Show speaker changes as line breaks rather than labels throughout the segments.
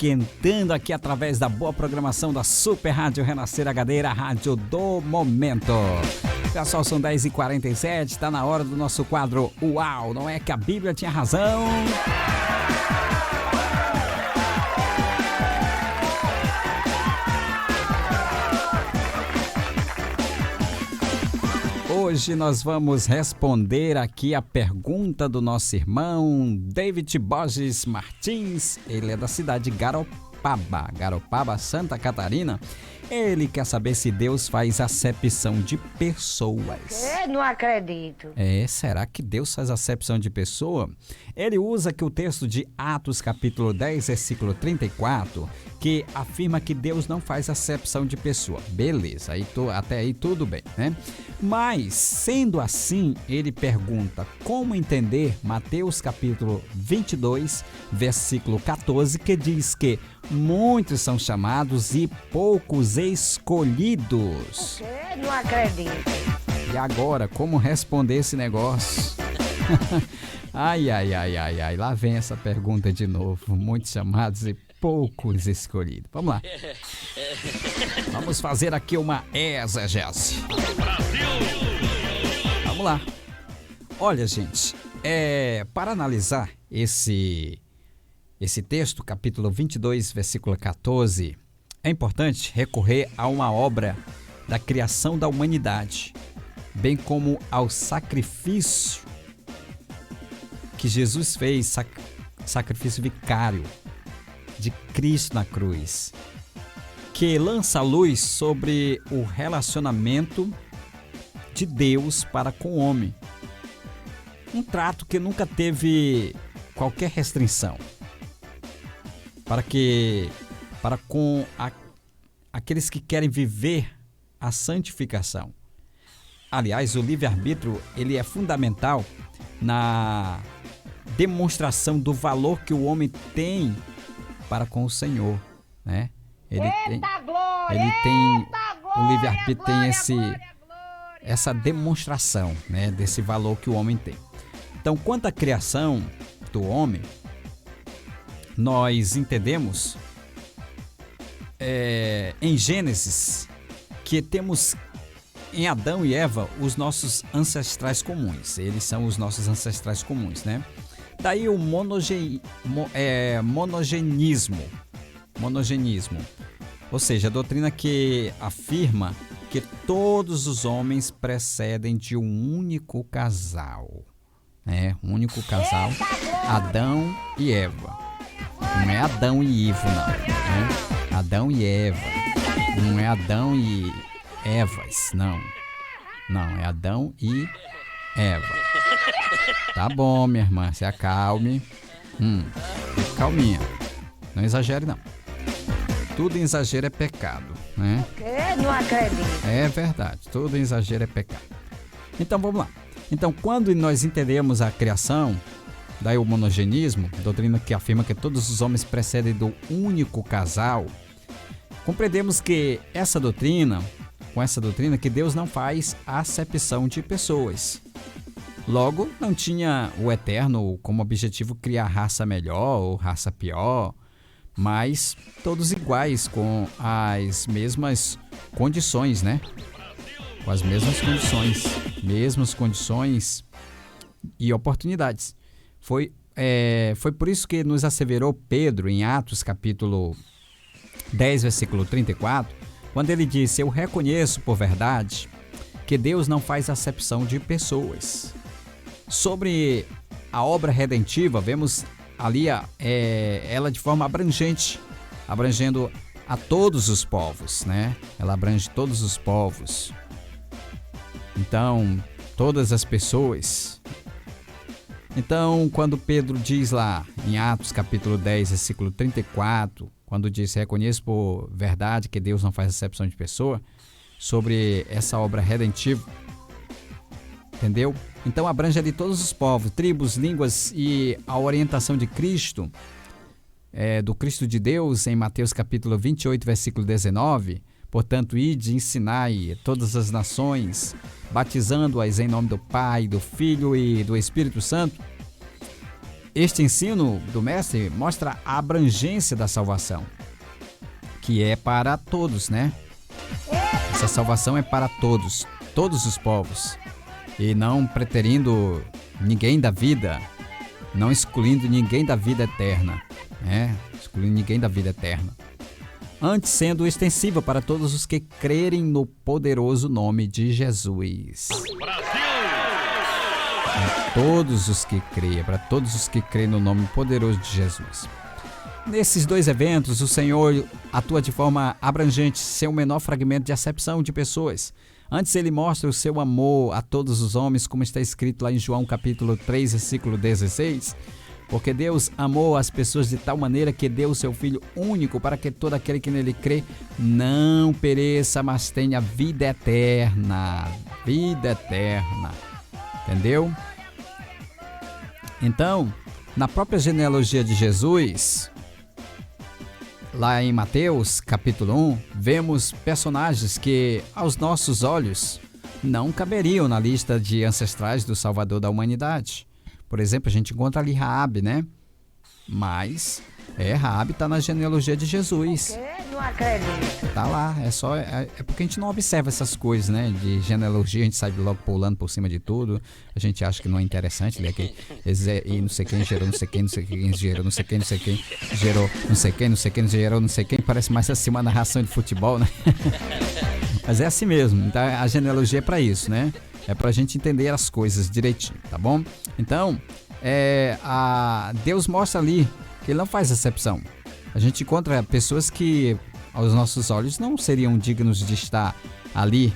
esquentando aqui através da boa programação da Super Rádio Renascer HD, a rádio do momento. Pessoal, são 10h47, está na hora do nosso quadro Uau, não é que a Bíblia tinha razão? Hoje nós vamos responder aqui a pergunta do nosso irmão David Borges Martins. Ele é da cidade de Garopaba, Santa Catarina. Ele quer saber se Deus faz acepção de pessoas.
Eu não acredito.
Será que Deus faz acepção de pessoa? Ele usa aqui o texto de Atos capítulo 10, versículo 34, que afirma que Deus não faz acepção de pessoa. Beleza, até aí tudo bem, né? Mas, sendo assim, ele pergunta como entender Mateus capítulo 22, versículo 14, que diz que muitos são chamados e poucos escolhidos.
Eu não acredito.
E agora, como responder esse negócio? Ai, lá vem essa pergunta de novo. Muitos chamados e poucos escolhidos. Vamos lá. Vamos fazer aqui uma exegese. Vamos lá. Olha, gente, para analisar esse texto, capítulo 22, versículo 14, é importante recorrer a uma obra da criação da humanidade, bem como ao sacrifício que Jesus fez, sacrifício vicário de Cristo na cruz, que lança luz sobre o relacionamento de Deus para com o homem. Um trato que nunca teve qualquer restrição para com aqueles que querem viver a santificação. Aliás, o livre-arbítrio ele é fundamental na demonstração do valor que o homem tem para com o Senhor, né? O livre-arbítrio tem essa demonstração, né, desse valor que o homem tem. Então, quanto à criação do homem, nós entendemos em Gênesis que temos em Adão e Eva os nossos ancestrais comuns. Eles são os nossos ancestrais comuns, né? Daí o monogenismo, ou seja, a doutrina que afirma que todos os homens precedem de um único casal, né? Um único casal, Adão e Eva. Não é Adão e Ivo, não, né? Adão e Eva. Não é Adão e Evas, não. Não, é Adão e Eva. Tá bom, minha irmã, se acalme. Calminha. Não exagere, não. Tudo em exagero é pecado, né?
Eu não acredito.
É verdade, tudo em exagero é pecado. Então, vamos lá. Então, quando nós entendemos a criação, daí o monogenismo, doutrina que afirma que todos os homens precedem do único casal, compreendemos que com essa doutrina, que Deus não faz acepção de pessoas. Logo, não tinha o Eterno como objetivo criar raça melhor ou raça pior, mas todos iguais, com as mesmas condições, né? Com as mesmas condições e oportunidades. Foi por isso que nos asseverou Pedro em Atos capítulo 10, versículo 34, quando ele disse: eu reconheço por verdade que Deus não faz acepção de pessoas. Sobre a obra redentiva, vemos ali ela de forma abrangente, abrangendo a todos os povos, né? Ela abrange todos os povos. Então, todas as pessoas. Então, quando Pedro diz lá em Atos capítulo 10, versículo 34, quando diz: reconheço por verdade que Deus não faz acepção de pessoa, sobre essa obra redentiva, entendeu? Então abrange ali todos os povos, tribos, línguas, e a orientação de Cristo, do Cristo de Deus, em Mateus capítulo 28, versículo 19, portanto, ide e ensinai todas as nações, batizando-as em nome do Pai, do Filho e do Espírito Santo. Este ensino do mestre mostra a abrangência da salvação, que é para todos, né? Essa salvação é para todos, todos os povos, e não preterindo ninguém da vida, não excluindo ninguém da vida eterna, né? Excluindo ninguém da vida eterna. Antes sendo extensiva para todos os que crerem no poderoso nome de Jesus. Todos os que creem, para todos os que creem no nome poderoso de Jesus. Nesses dois eventos, o Senhor atua de forma abrangente, sem o menor fragmento de acepção de pessoas. Antes ele mostra o seu amor a todos os homens, como está escrito lá em João capítulo 3, versículo 16. Porque Deus amou as pessoas de tal maneira que deu o seu Filho único para que todo aquele que nele crê não pereça, mas tenha vida eterna. Vida eterna. Entendeu? Então, na própria genealogia de Jesus, lá em Mateus capítulo 1, vemos personagens que, aos nossos olhos, não caberiam na lista de ancestrais do Salvador da humanidade. Por exemplo, a gente encontra ali Raabe, né? Mas Raabe está na genealogia de Jesus.
Não acredito.
Tá lá, é porque a gente não observa essas coisas, né? De genealogia, a gente sai logo pulando por cima de tudo. A gente acha que não é interessante, né? Que e não sei quem gerou, não sei quem, não sei quem gerou, não sei quem, não sei quem gerou, não sei quem, não sei quem gerou, não sei quem. Parece mais assim uma narração de futebol, né? Mas é assim mesmo. Então a genealogia é para isso, né? É pra gente entender as coisas direitinho, tá bom? Então, Deus mostra ali que ele não faz exceção. A gente encontra pessoas que, aos nossos olhos, não seriam dignos de estar ali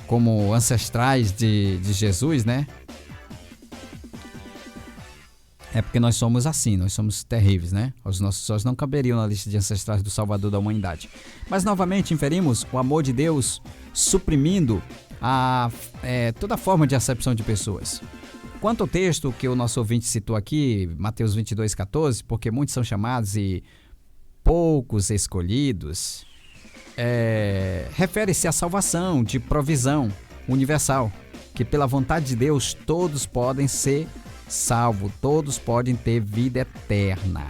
como ancestrais de Jesus, né? É porque nós somos assim, nós somos terríveis, né? Os nossos olhos não caberiam na lista de ancestrais do Salvador da humanidade. Mas, novamente, inferimos o amor de Deus suprimindo toda forma de acepção de pessoas. Quanto ao texto que o nosso ouvinte citou aqui, Mateus 22, 14, porque muitos são chamados e poucos escolhidos, refere-se à salvação de provisão universal, que pela vontade de Deus todos podem ser salvos, todos podem ter vida eterna.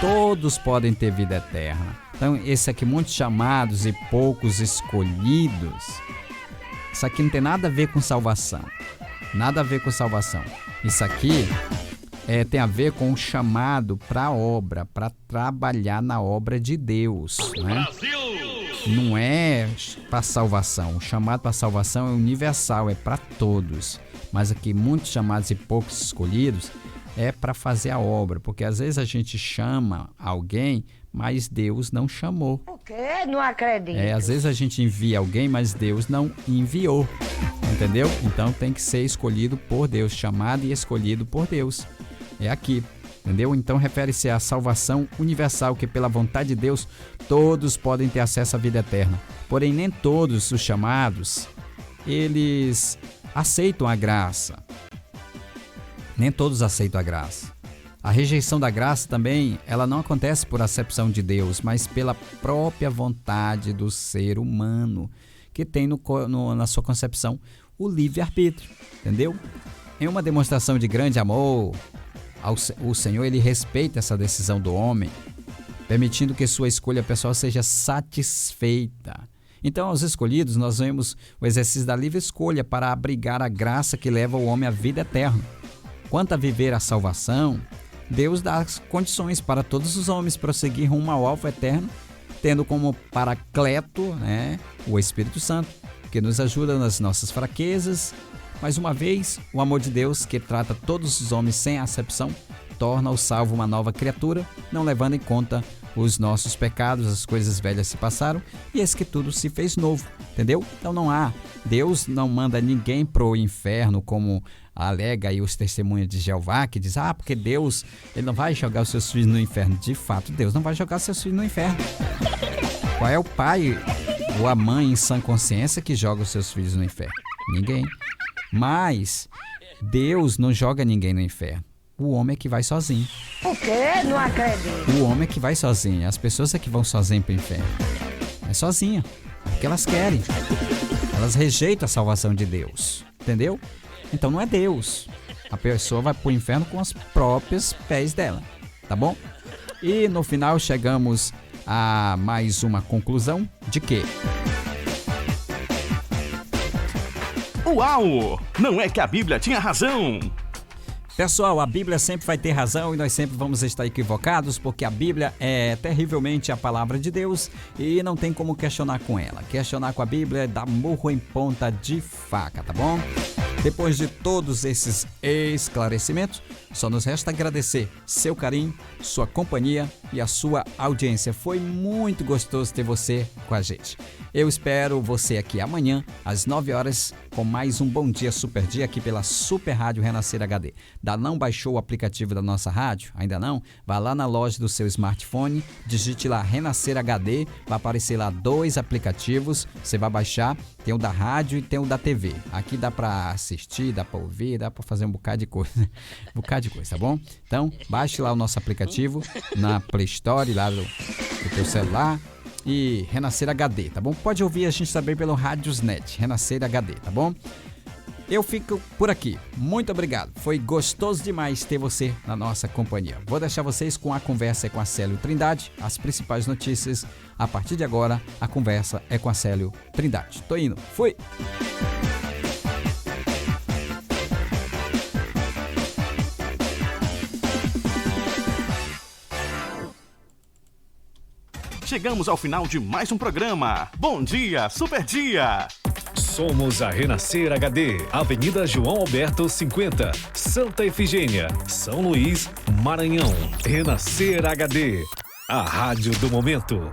Todos podem ter vida eterna. Então, esse aqui, muitos chamados e poucos escolhidos, isso aqui não tem nada a ver com salvação. Nada a ver com salvação. Isso aqui tem a ver com o chamado para a obra, para trabalhar na obra de Deus, né? Não é para salvação. O chamado para salvação é universal, é para todos. Mas aqui, muitos chamados e poucos escolhidos, é para fazer a obra. Porque às vezes a gente chama alguém, mas Deus não chamou.
O quê? Não acredito.
Às vezes a gente envia alguém, mas Deus não enviou. Entendeu? Então tem que ser escolhido por Deus, chamado e escolhido por Deus. É aqui. Entendeu? Então refere-se à salvação universal, que pela vontade de Deus todos podem ter acesso à vida eterna. Porém, nem todos os chamados, eles aceitam a graça. Nem todos aceitam a graça. A rejeição da graça também, ela não acontece por acepção de Deus, mas pela própria vontade do ser humano, que tem na sua concepção o livre-arbítrio, entendeu? Em uma demonstração de grande amor, o Senhor, ele respeita essa decisão do homem, permitindo que sua escolha pessoal seja satisfeita. Então, aos escolhidos, nós vemos o exercício da livre escolha para abrigar a graça que leva o homem à vida eterna. Quanto a viver a salvação, Deus dá as condições para todos os homens prosseguir rumo ao alvo eterno, tendo como paracleto, né, o Espírito Santo, que nos ajuda nas nossas fraquezas. Mais uma vez, o amor de Deus, que trata todos os homens sem acepção, torna o salvo uma nova criatura, não levando em conta os nossos pecados, as coisas velhas se passaram, e eis que tudo se fez novo, entendeu? Então Deus não manda ninguém pro inferno, como alega aí os testemunhos de Jeová, que diz, porque Deus, ele não vai jogar os seus filhos no inferno. De fato, Deus não vai jogar seus filhos no inferno. Qual é o pai ou a mãe em sã consciência que joga os seus filhos no inferno? Ninguém. Mas Deus não joga ninguém no inferno. O homem é que vai sozinho.
O quê? Não acredito.
O homem é que vai sozinho. As pessoas é que vão sozinho para o inferno. É sozinha. Porque elas querem. Elas rejeitam a salvação de Deus. Entendeu? então não é Deus. A pessoa vai pro inferno com os próprios pés dela, tá bom? E no final chegamos a mais uma conclusão de que...
Uau! Não é que a Bíblia tinha razão!
Pessoal, a Bíblia sempre vai ter razão e nós sempre vamos estar equivocados, porque a Bíblia é terrivelmente a palavra de Deus e não tem como questionar com ela. Questionar com a Bíblia é dar murro em ponta de faca, tá bom? Depois de todos esses esclarecimentos, só nos resta agradecer seu carinho, sua companhia e a sua audiência. Foi muito gostoso ter você com a gente. Eu espero você aqui amanhã, às 9 horas, com mais um Bom Dia Super Dia aqui pela Super Rádio Renascer HD. Ainda não baixou o aplicativo da nossa rádio? Ainda não? Vá lá na loja do seu smartphone, digite lá Renascer HD, vai aparecer lá 2 aplicativos, você vai baixar, tem o da rádio e tem o da TV. Aqui dá para assistir, dá para ouvir, dá para fazer um bocado de coisa, tá bom? Então, baixe lá o nosso aplicativo na Play Store, lá do teu celular, e Renascer HD, tá bom? Pode ouvir a gente também pelo Radiosnet, Renascer HD, tá bom? Eu fico por aqui. Muito obrigado. Foi gostoso demais ter você na nossa companhia. Vou deixar vocês com a conversa com a Célio Trindade, as principais notícias. A partir de agora, a conversa é com a Célio Trindade. Tô indo. Fui!
Chegamos ao final de mais um programa. Bom dia, Super Dia!
Somos a Renascer HD, Avenida João Alberto 50, Santa Efigênia, São Luís, Maranhão. Renascer HD, a rádio do momento.